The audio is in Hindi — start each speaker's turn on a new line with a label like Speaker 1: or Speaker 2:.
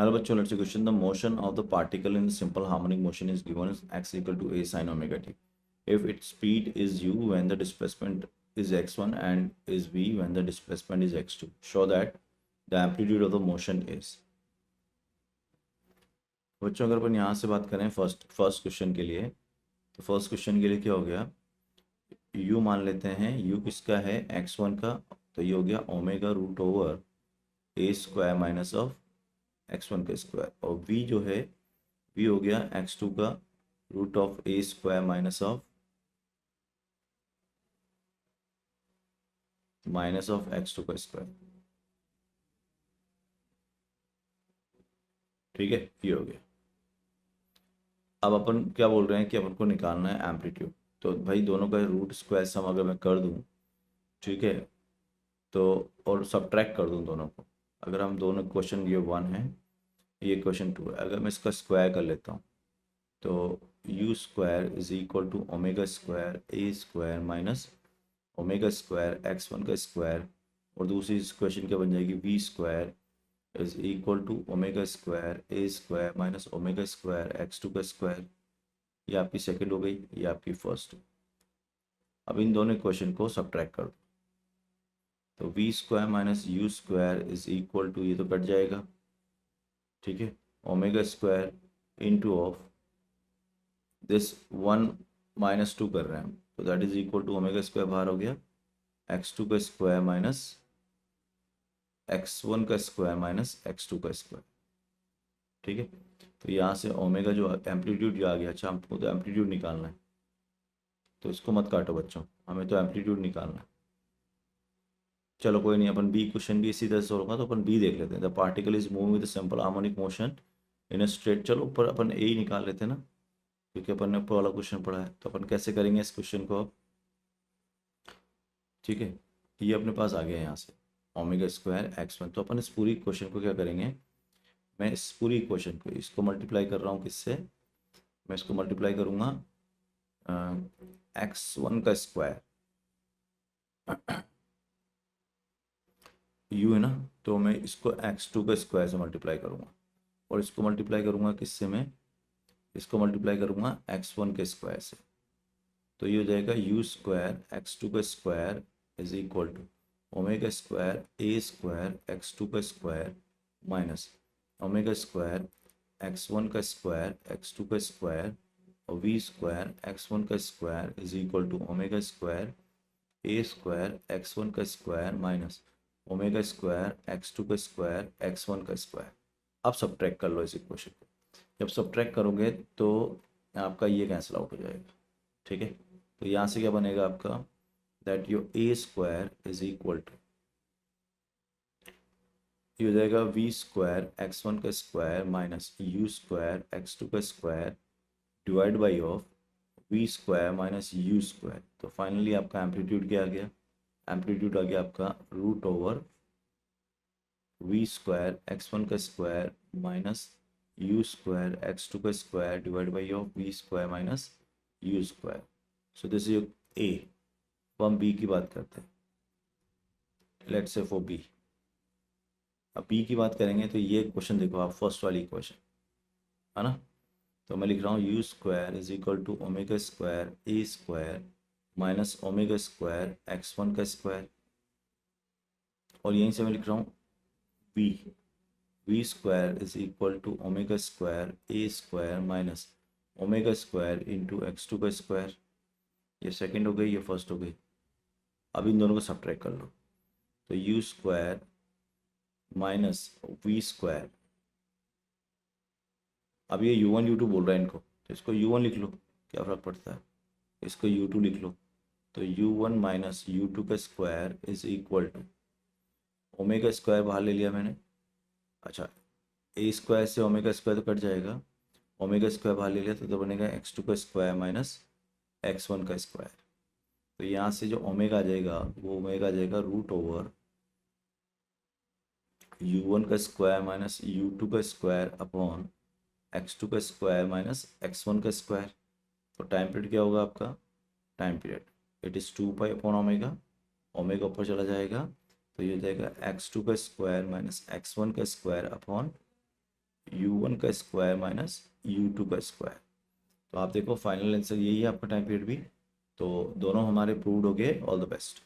Speaker 1: हेलो बच्चों, let's question the motion of the particle in simple harmonic motion is given as x equal to a sin omega t. If its speed is u when the displacement is x1 and is v when the displacement is x2. Show that the amplitude of the motion is. बच्चों अगर अपन यहाँ से बात करें फर्स्ट क्वेश्चन के लिए, तो फर्स्ट क्वेश्चन के लिए क्या हो गया, u मान लेते हैं, u किसका है, x1 का, तो ये हो गया omega root over a square minus of x1 का स्क्वायर, और v जो है v हो गया x2 का root of a square minus of x2 का स्क्वायर। ठीक है, ये हो गया। अब अपन क्या बोल रहे हैं कि अपन को निकालना है एम्पलीट्यूड। तो भाई दोनों का रूट स्क्वायर सम अगर मैं कर दूं, ठीक है, तो और सब्ट्रैक्ट कर दूं दोनों को, अगर हम दोनों क्वेश्चन, ये 1 है, ये क्वेश्चन 2 है, अगर मैं इसका स्क्वायर कर लेता हूँ, तो u square is equal to omega square a square minus omega square x1 का स्क्वायर, और दूसरी इस क्वेश्चन क्या बन जाएगी, v square is equal to omega square a square minus omega square x2 का स्क्वायर। ये आपकी सेकंड हो गई, ये आपकी फर्स्ट। अब इन दोनों क्वेश्चन को सब्ट्रैक्ट कर दो, तो v square minus u square is equal to, ये तो कट जाएगा, ठीक है, omega square into of this 1 minus 2 कर रहे हैं हम, तो that is equal to omega square बाहर हो गया, x2 का स्क्वायर माइनस x1 का स्क्वायर माइनस x2 का स्क्वायर। ठीक है, तो यहाँ से ओमेगा जो एम्पलीट्यूड जो आ गया, अच्छा हमको तो एम्पलीट्यूड निकालना है, तो इसको मत काटो बच्चों, हमें तो एम्पलीट्यूड निकालना है। चलो कोई नहीं, अपन बी क्वेश्चन भी इसी तरह से होगा, तो अपन बी देख लेते हैं। The particle is moving with simple harmonic motion in a straight. चलो ऊपर अपन ए ही निकाल लेते हैं ना, क्योंकि अपन ने ऊपर वाला क्वेश्चन पढ़ा है। तो अपन कैसे करेंगे इस क्वेश्चन को अब, ठीक है, ये अपने पास आ गया यहाँ से ओमेगा स्क्वायर x1। तो अपन इस पूरी क्वेश्चन को क्या करेंगे, मैं इस पूरी इक्वेशन को, इसको मल्टीप्लाई कर रहा हूँ किससे, मैं इसको मल्टीप्लाई करूँगा x1 का स्क्वायर, u है ना, तो मैं इसको x2 का स्क्वायर से मल्टीप्लाई करूँगा, और इसको मल्टीप्लाई करूँगा किससे, मैं इसको मल्टीप्लाई करूँगा x1 के स्क्वायर से। तो ये हो जाएगा u स्क्वायर x2 का square is equal to omega square a square x2 का square minus omega square x1 का स्क्वायर x2 का स्क्वायर, और v स्क्वायर x1 का square is equal to omega square a square x1 का square minus omega square x2 का स्क्वायर x1 का स्क्वायर। अब सब्ट्रैक्ट कर लो इस इक्वेशन को, जब सब्ट्रैक्ट करोगे तो आपका ये कैंसिल आउट हो जाएगा। ठीक है, तो यहाँ से क्या बनेगा आपका, that your a square is equal to, ये हो जाएगा वी स्क्वायर x1 का square minus u square x2 का square divide by of v square minus u square. तो फाइनली आपका एम्पलीट्यूड क्या आ गया, एम्पलीट्यूड आ गया आपका root over we square x1 का square minus u square x2 का square divide by of v square minus u square. So this is a. अब हम बी की बात करते हैं, लेट्स से फॉर बी। अब बी की बात करेंगे तो ये क्वेश्चन देखो आप, फर्स्ट वाली क्वेश्चन है ना, तो मैं लिख रहा हूँ u square is equal to omega square a square minus omega square x1 का स्क्वायर, और यहीं से मैं लिख रहा हूँ v v square is equal to omega square a square minus omega square into x2 का स्क्वायर। ये सेकेंड हो गई, ये फर्स्ट हो गई। अब इन दोनों को सब्ट्रैक्ट कर लो, तो u square minus v square, अब ये u1 u2 बोल रहा है इनको, तो इसको u1 लिख लो, क्या फ़र्क पड़ता है, इसको u2 लिख लो। तो u1 माइनस u2 का square is equal to omega square बाहर ले लिया मैंने, अच्छा ए स्क्वायर से ओमेगा स्क्वायर तो कट जाएगा, ओमेगा स्क्वायर बाहर ले लिया तो बनेगा x2 का स्क्वायर माइनस x1 का स्क्वायर। तो यहाँ से जो ओमेगा आ जाएगा वो ओमेगा आ जाएगा रूट ओवर u1 का स्क्वायर माइनस u2 का स्क्वायर अपॉन x2 का स्क्वायर माइनस x1 का स्क्वायर। तो टाइम पीरियड क्या होगा आपका, time period it is 2 pi upon omega, omega ऊपर चला जाएगा, तो ये हो जाएगा x2 का स्क्वायर माइनस x1 का स्क्वायर अपॉन u1 का स्क्वायर माइनस u2 का स्क्वायर। तो आप देखो फाइनल आंसर यही है आपका टाइम पीरियड भी। तो दोनों हमारे प्रूव्ड हो गए। All the best.